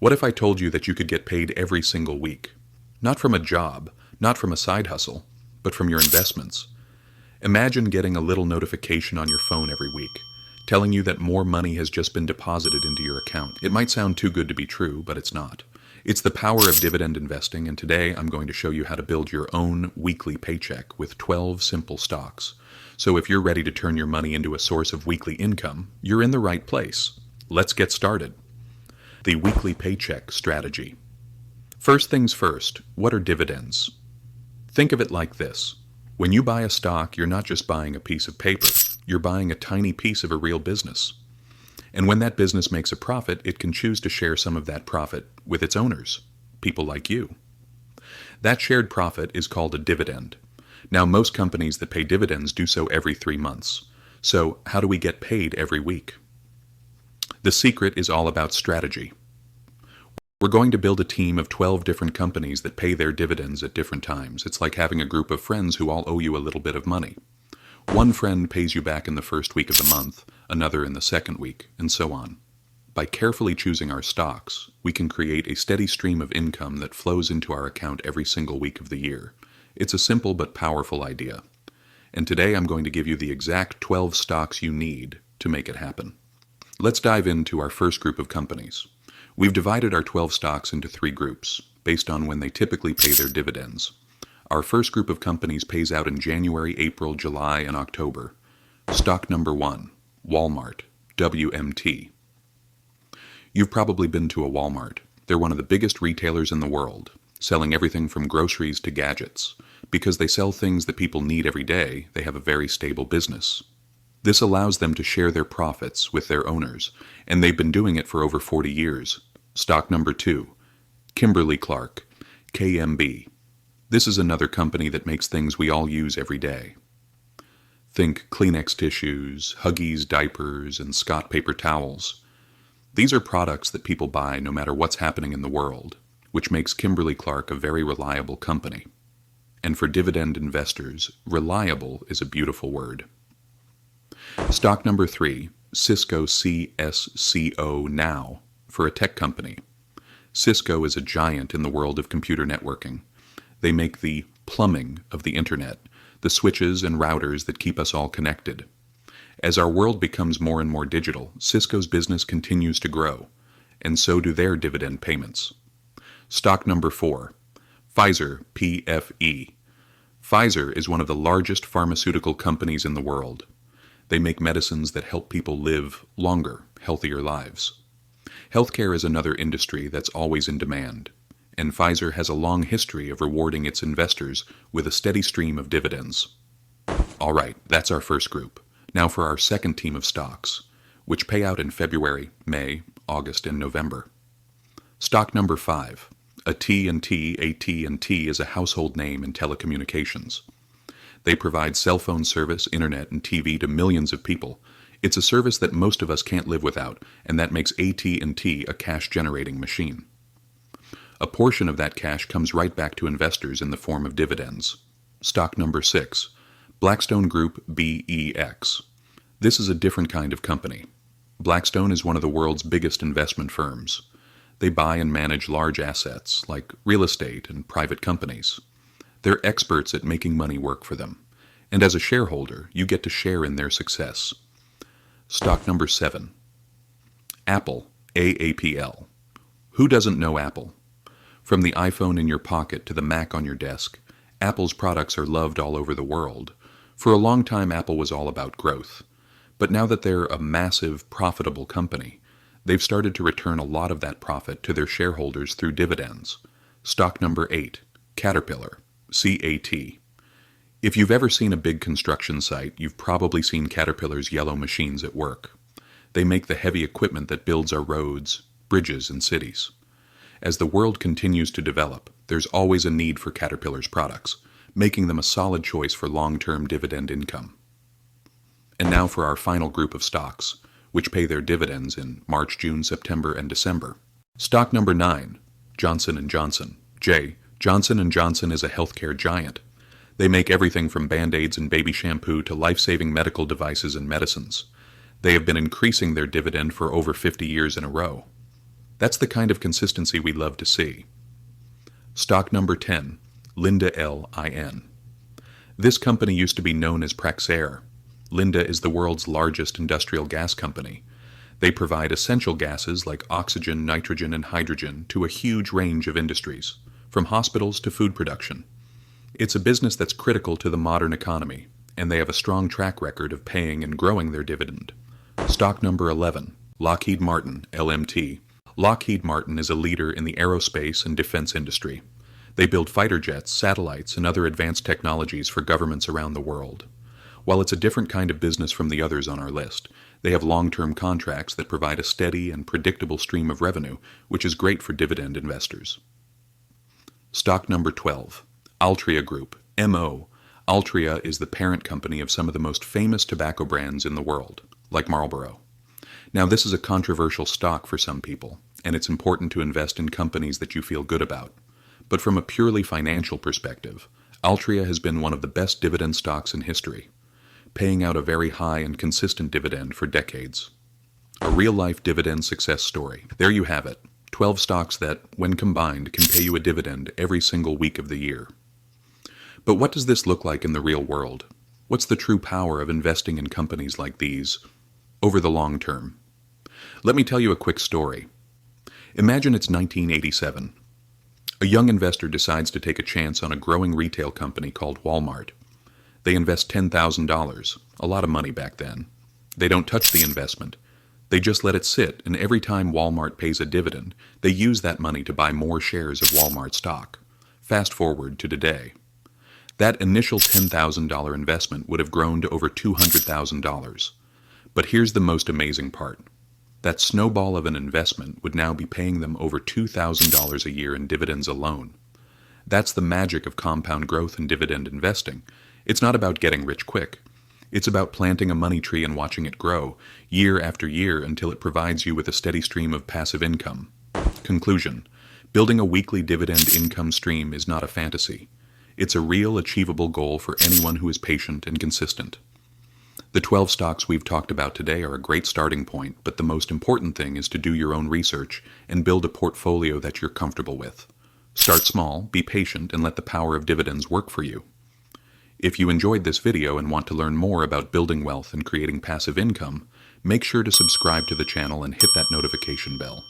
What if I told you that you could get paid every single week? Not from a job, not from a side hustle, but from your investments. Imagine getting a little notification on your phone every week, telling you that more money has just been deposited into your account. It might sound too good to be true, but it's not. It's the power of dividend investing, and today I'm going to show you how to build your own weekly paycheck with 12 simple stocks. So if you're ready to turn your money into a source of weekly income, you're in the right place. Let's get started. The weekly paycheck strategy. First things first, what are dividends? Think of it like this. When you buy a stock, you're not just buying a piece of paper, you're buying a tiny piece of a real business. And when that business makes a profit, it can choose to share some of that profit with its owners, people like you. That shared profit is called a dividend. Now, most companies that pay dividends do so every 3 months. So, how do we get paid every week? The secret is all about strategy. We're going to build a team of 12 different companies that pay their dividends at different times. It's like having a group of friends who all owe you a little bit of money. One friend pays you back in the first week of the month, another in the second week, and so on. By carefully choosing our stocks, we can create a steady stream of income that flows into our account every single week of the year. It's a simple but powerful idea. And today I'm going to give you the exact 12 stocks you need to make it happen. Let's dive into our first group of companies. We've divided our 12 stocks into 3 groups, based on when they typically pay their dividends. Our first group of companies pays out in January, April, July, and October. Stock number 1, Walmart, WMT. You've probably been to a Walmart. They're one of the biggest retailers in the world, selling everything from groceries to gadgets. Because they sell things that people need every day, they have a very stable business. This allows them to share their profits with their owners, and they've been doing it for over 40 years. Stock number 2, Kimberly-Clark, KMB. This is another company that makes things we all use every day. Think Kleenex tissues, Huggies diapers, and Scott paper towels. These are products that people buy no matter what's happening in the world, which makes Kimberly-Clark a very reliable company. And for dividend investors, reliable is a beautiful word. Stock number 3, Cisco CSCO Now, for a tech company. Cisco is a giant in the world of computer networking. They make the plumbing of the internet, the switches and routers that keep us all connected. As our world becomes more and more digital, Cisco's business continues to grow, and so do their dividend payments. Stock number 4, Pfizer PFE. Pfizer is one of the largest pharmaceutical companies in the world. They make medicines that help people live longer, healthier lives. Healthcare is another industry that's always in demand, and Pfizer has a long history of rewarding its investors with a steady stream of dividends. All right, that's our first group. Now for our second team of stocks, which pay out in February, May, August, and November. Stock number 5, AT&T. AT&T is a household name in telecommunications. They provide cell phone service, internet, and TV to millions of people. It's a service that most of us can't live without, and that makes AT&T a cash-generating machine. A portion of that cash comes right back to investors in the form of dividends. Stock number 6, Blackstone Group BEX. This is a different kind of company. Blackstone is one of the world's biggest investment firms. They buy and manage large assets like real estate and private companies. They're experts at making money work for them. And as a shareholder, you get to share in their success. Stock number 7, Apple, AAPL. Who doesn't know Apple? From the iPhone in your pocket to the Mac on your desk, Apple's products are loved all over the world. For a long time, Apple was all about growth. But now that they're a massive, profitable company, they've started to return a lot of that profit to their shareholders through dividends. Stock number 8, Caterpillar, CAT. If you've ever seen a big construction site, you've probably seen Caterpillar's yellow machines at work. They make the heavy equipment that builds our roads, bridges, and cities. As the world continues to develop, there's always a need for Caterpillar's products, making them a solid choice for long-term dividend income. And now for our final group of stocks, which pay their dividends in March, June, September, and December. Stock number 9, Johnson & Johnson. Johnson & Johnson is a healthcare giant. They make everything from Band-Aids and baby shampoo to life-saving medical devices and medicines. They have been increasing their dividend for over 50 years in a row. That's the kind of consistency we love to see. Stock number 10, Linde LIN. This company used to be known as Praxair. Linde is the world's largest industrial gas company. They provide essential gases like oxygen, nitrogen, and hydrogen to a huge range of industries, from hospitals to food production. It's a business that's critical to the modern economy, and they have a strong track record of paying and growing their dividend. Stock number 11, Lockheed Martin, LMT. Lockheed Martin is a leader in the aerospace and defense industry. They build fighter jets, satellites, and other advanced technologies for governments around the world. While it's a different kind of business from the others on our list, they have long-term contracts that provide a steady and predictable stream of revenue, which is great for dividend investors. Stock number 12, Altria Group, MO. Altria is the parent company of some of the most famous tobacco brands in the world, like Marlboro. Now, this is a controversial stock for some people, and it's important to invest in companies that you feel good about. But from a purely financial perspective, Altria has been one of the best dividend stocks in history, paying out a very high and consistent dividend for decades. A real-life dividend success story. There you have it, 12 stocks that, when combined, can pay you a dividend every single week of the year. But what does this look like in the real world? What's the true power of investing in companies like these over the long term? Let me tell you a quick story. Imagine it's 1987. A young investor decides to take a chance on a growing retail company called Walmart. They invest $10,000, a lot of money back then. They don't touch the investment. They just let it sit, and every time Walmart pays a dividend, they use that money to buy more shares of Walmart stock. Fast forward to today. That initial $10,000 investment would have grown to over $200,000. But here's the most amazing part. That snowball of an investment would now be paying them over $2,000 a year in dividends alone. That's the magic of compound growth and dividend investing. It's not about getting rich quick. It's about planting a money tree and watching it grow, year after year, until it provides you with a steady stream of passive income. Conclusion: building a weekly dividend income stream is not a fantasy. It's a real, achievable goal for anyone who is patient and consistent. The 12 stocks we've talked about today are a great starting point, but the most important thing is to do your own research and build a portfolio that you're comfortable with. Start small, be patient, and let the power of dividends work for you. If you enjoyed this video and want to learn more about building wealth and creating passive income, make sure to subscribe to the channel and hit that notification bell.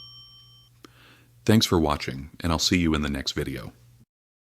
Thanks for watching, and I'll see you in the next video.